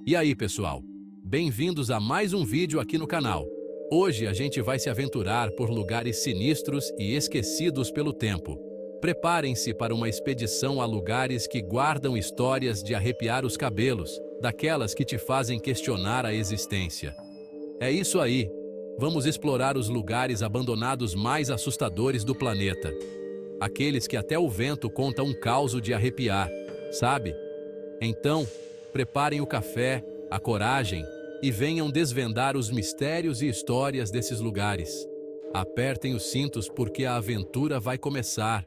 E aí, pessoal? Bem-vindos a mais um vídeo aqui no canal. Hoje a gente vai se aventurar por lugares sinistros e esquecidos pelo tempo. Preparem-se para uma expedição a lugares que guardam histórias de arrepiar os cabelos, daquelas que te fazem questionar a existência. É isso aí! Vamos explorar os lugares abandonados mais assustadores do planeta. Aqueles que até o vento conta um caos de arrepiar, sabe? Então, preparem o café, a coragem e venham desvendar os mistérios e histórias desses lugares. Apertem os cintos porque a aventura vai começar.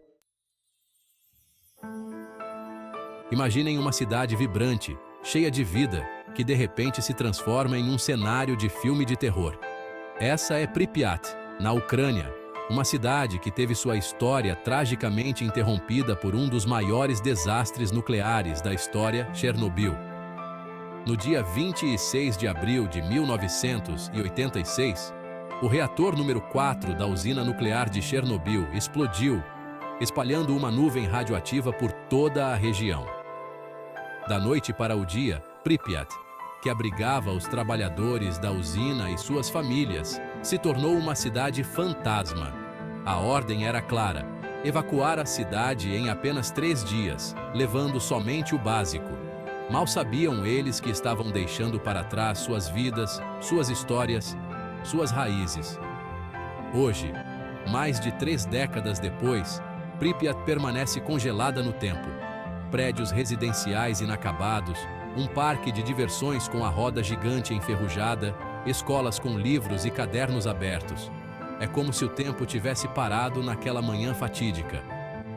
Imaginem uma cidade vibrante, cheia de vida, que de repente se transforma em um cenário de filme de terror. Essa é Pripyat, na Ucrânia, uma cidade que teve sua história tragicamente interrompida por um dos maiores desastres nucleares da história, Chernobyl. No dia 26 de abril de 1986, o reator número 4 da usina nuclear de Chernobyl explodiu, espalhando uma nuvem radioativa por toda a região. Da noite para o dia, Pripyat, que abrigava os trabalhadores da usina e suas famílias, se tornou uma cidade fantasma. A ordem era clara: evacuar a cidade em apenas 3 dias, levando somente o básico. Mal sabiam eles que estavam deixando para trás suas vidas, suas histórias, suas raízes. Hoje, mais de 3 décadas depois, Pripyat permanece congelada no tempo. Prédios residenciais inacabados, um parque de diversões com a roda gigante enferrujada, escolas com livros e cadernos abertos. É como se o tempo tivesse parado naquela manhã fatídica.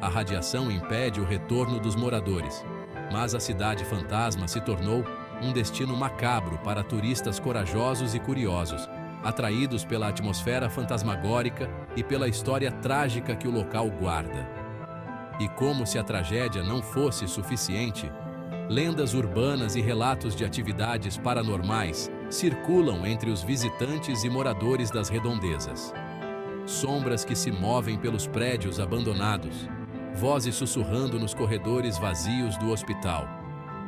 A radiação impede o retorno dos moradores, mas a cidade fantasma se tornou um destino macabro para turistas corajosos e curiosos, atraídos pela atmosfera fantasmagórica e pela história trágica que o local guarda. E como se a tragédia não fosse suficiente, lendas urbanas e relatos de atividades paranormais circulam entre os visitantes e moradores das redondezas. Sombras que se movem pelos prédios abandonados, vozes sussurrando nos corredores vazios do hospital,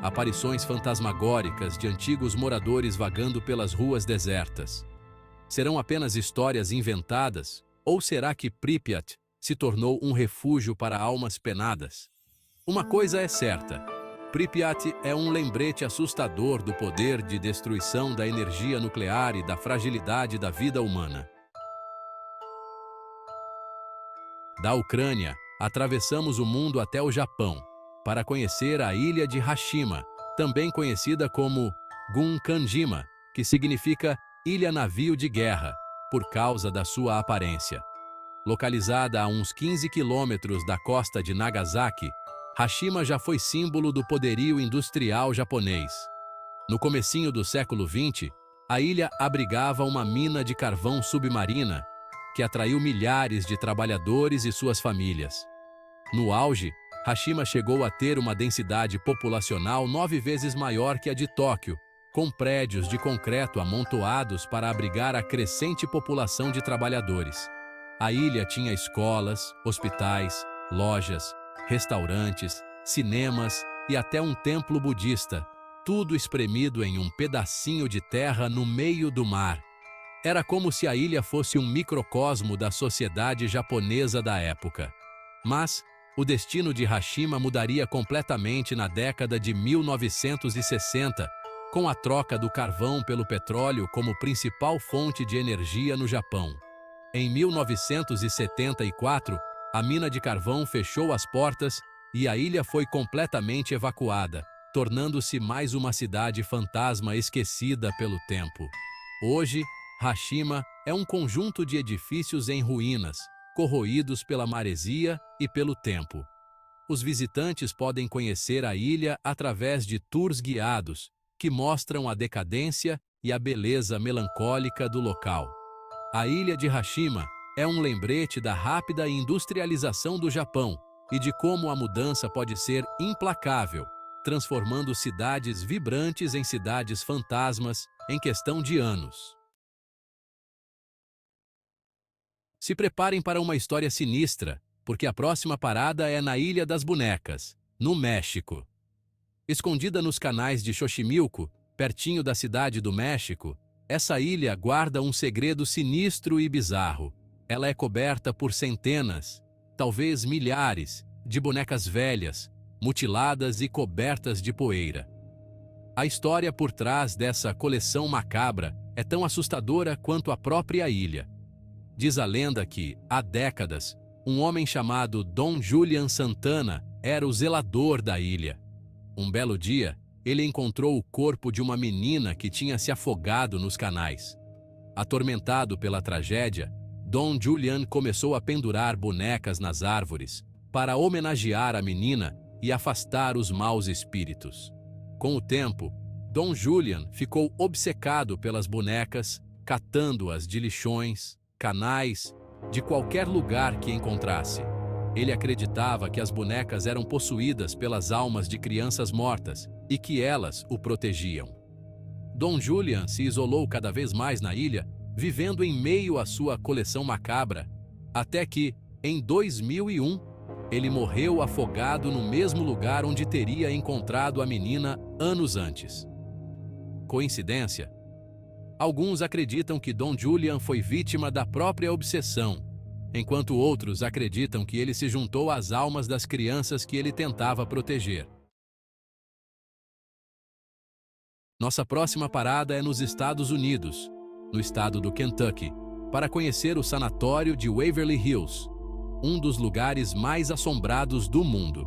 aparições fantasmagóricas de antigos moradores vagando pelas ruas desertas. Serão apenas histórias inventadas? Ou será que Pripyat se tornou um refúgio para almas penadas? Uma coisa é certa: Pripyat é um lembrete assustador do poder de destruição da energia nuclear e da fragilidade da vida humana. Da Ucrânia, atravessamos o mundo até o Japão, para conhecer a ilha de Hashima, também conhecida como Gunkanjima, que significa ilha-navio de guerra, por causa da sua aparência. Localizada a uns 15 quilômetros da costa de Nagasaki, Hashima já foi símbolo do poderio industrial japonês. No comecinho do século XX, a ilha abrigava uma mina de carvão submarina que atraiu milhares de trabalhadores e suas famílias. No auge, Hashima chegou a ter uma densidade populacional 9 vezes maior que a de Tóquio, com prédios de concreto amontoados para abrigar a crescente população de trabalhadores. A ilha tinha escolas, hospitais, lojas, restaurantes, cinemas e até um templo budista, tudo espremido em um pedacinho de terra no meio do mar. Era como se a ilha fosse um microcosmo da sociedade japonesa da época. Mas o destino de Hashima mudaria completamente na década de 1960, com a troca do carvão pelo petróleo como principal fonte de energia no Japão. Em 1974, a mina de carvão fechou as portas e a ilha foi completamente evacuada, tornando-se mais uma cidade fantasma esquecida pelo tempo. Hoje, Hashima é um conjunto de edifícios em ruínas, corroídos pela maresia e pelo tempo. Os visitantes podem conhecer a ilha através de tours guiados, que mostram a decadência e a beleza melancólica do local. A ilha de Hashima é um lembrete da rápida industrialização do Japão e de como a mudança pode ser implacável, transformando cidades vibrantes em cidades fantasmas em questão de anos. Se preparem para uma história sinistra, porque a próxima parada é na Ilha das Bonecas, no México. Escondida nos canais de Xochimilco, pertinho da cidade do México, essa ilha guarda um segredo sinistro e bizarro. Ela é coberta por centenas, talvez milhares, de bonecas velhas, mutiladas e cobertas de poeira. A história por trás dessa coleção macabra é tão assustadora quanto a própria ilha. Diz a lenda que, há décadas, um homem chamado Dom Julian Santana era o zelador da ilha. Um belo dia, ele encontrou o corpo de uma menina que tinha se afogado nos canais. Atormentado pela tragédia, Dom Julian começou a pendurar bonecas nas árvores para homenagear a menina e afastar os maus espíritos. Com o tempo, Dom Julian ficou obcecado pelas bonecas, catando-as de lixões, canais, de qualquer lugar que encontrasse. Ele acreditava que as bonecas eram possuídas pelas almas de crianças mortas e que elas o protegiam. Dom Julian se isolou cada vez mais na ilha, vivendo em meio à sua coleção macabra, até que, em 2001, ele morreu afogado no mesmo lugar onde teria encontrado a menina anos antes. Coincidência? Alguns acreditam que Dom Julian foi vítima da própria obsessão, enquanto outros acreditam que ele se juntou às almas das crianças que ele tentava proteger. Nossa próxima parada é nos Estados Unidos, no estado do Kentucky, para conhecer o sanatório de Waverly Hills, um dos lugares mais assombrados do mundo.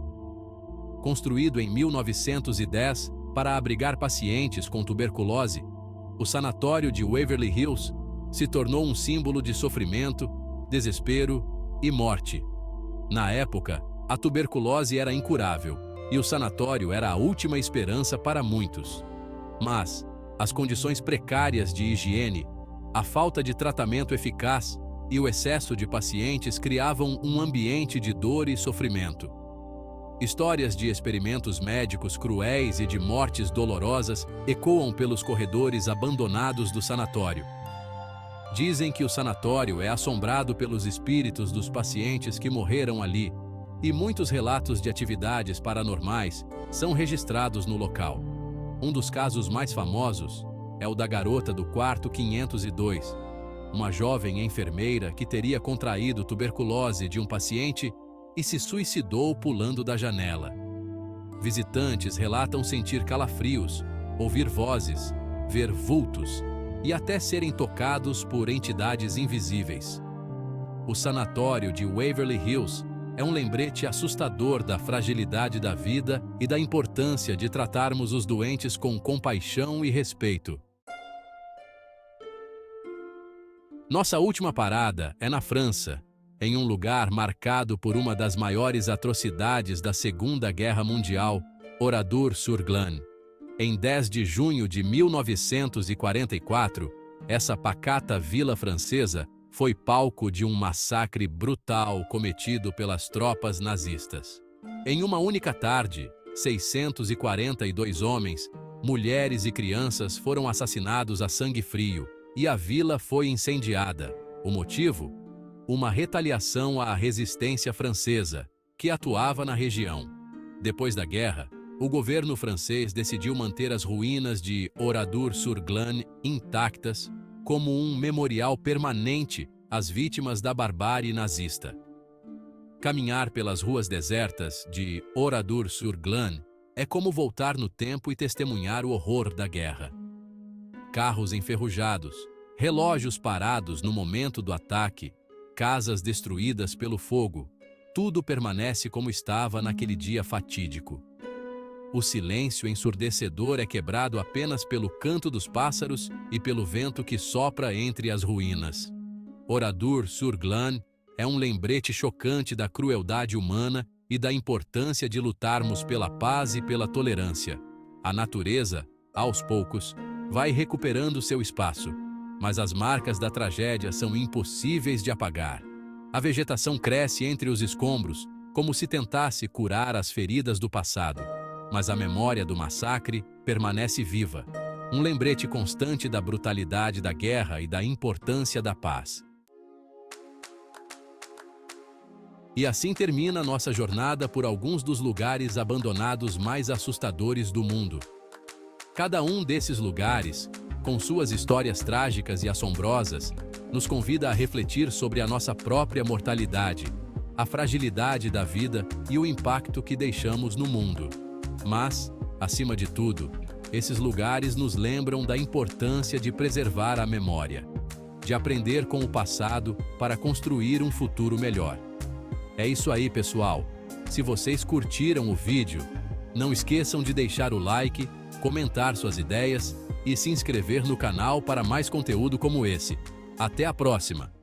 Construído em 1910 para abrigar pacientes com tuberculose, o sanatório de Waverly Hills se tornou um símbolo de sofrimento, desespero e morte. Na época, a tuberculose era incurável e o sanatório era a última esperança para muitos. Mas as condições precárias de higiene, a falta de tratamento eficaz e o excesso de pacientes criavam um ambiente de dor e sofrimento. Histórias de experimentos médicos cruéis e de mortes dolorosas ecoam pelos corredores abandonados do sanatório. Dizem que o sanatório é assombrado pelos espíritos dos pacientes que morreram ali, e muitos relatos de atividades paranormais são registrados no local. Um dos casos mais famosos é o da garota do quarto 502, uma jovem enfermeira que teria contraído tuberculose de um paciente e se suicidou pulando da janela. Visitantes relatam sentir calafrios, ouvir vozes, ver vultos e até serem tocados por entidades invisíveis. O sanatório de Waverly Hills é um lembrete assustador da fragilidade da vida e da importância de tratarmos os doentes com compaixão e respeito. Nossa última parada é na França, em um lugar marcado por uma das maiores atrocidades da Segunda Guerra Mundial, Oradour-sur-Glane. Em 10 de junho de 1944, essa pacata vila francesa foi palco de um massacre brutal cometido pelas tropas nazistas. Em uma única tarde, 642 homens, mulheres e crianças foram assassinados a sangue frio e a vila foi incendiada. O motivo? Uma retaliação à resistência francesa, que atuava na região. Depois da guerra, o governo francês decidiu manter as ruínas de Oradour-sur-Glane intactas como um memorial permanente às vítimas da barbárie nazista. Caminhar pelas ruas desertas de Oradour-sur-Glane é como voltar no tempo e testemunhar o horror da guerra. Carros enferrujados, relógios parados no momento do ataque, casas destruídas pelo fogo, tudo permanece como estava naquele dia fatídico. O silêncio ensurdecedor é quebrado apenas pelo canto dos pássaros e pelo vento que sopra entre as ruínas. Oradour-sur-Glane é um lembrete chocante da crueldade humana e da importância de lutarmos pela paz e pela tolerância. A natureza, aos poucos, vai recuperando seu espaço, mas as marcas da tragédia são impossíveis de apagar. A vegetação cresce entre os escombros, como se tentasse curar as feridas do passado, mas a memória do massacre permanece viva, um lembrete constante da brutalidade da guerra e da importância da paz. E assim termina nossa jornada por alguns dos lugares abandonados mais assustadores do mundo. Cada um desses lugares, com suas histórias trágicas e assombrosas, nos convida a refletir sobre a nossa própria mortalidade, a fragilidade da vida e o impacto que deixamos no mundo. Mas, acima de tudo, esses lugares nos lembram da importância de preservar a memória, de aprender com o passado para construir um futuro melhor. É isso aí, pessoal. Se vocês curtiram o vídeo, não esqueçam de deixar o like, comentar suas ideias e se inscrever no canal para mais conteúdo como esse. Até a próxima!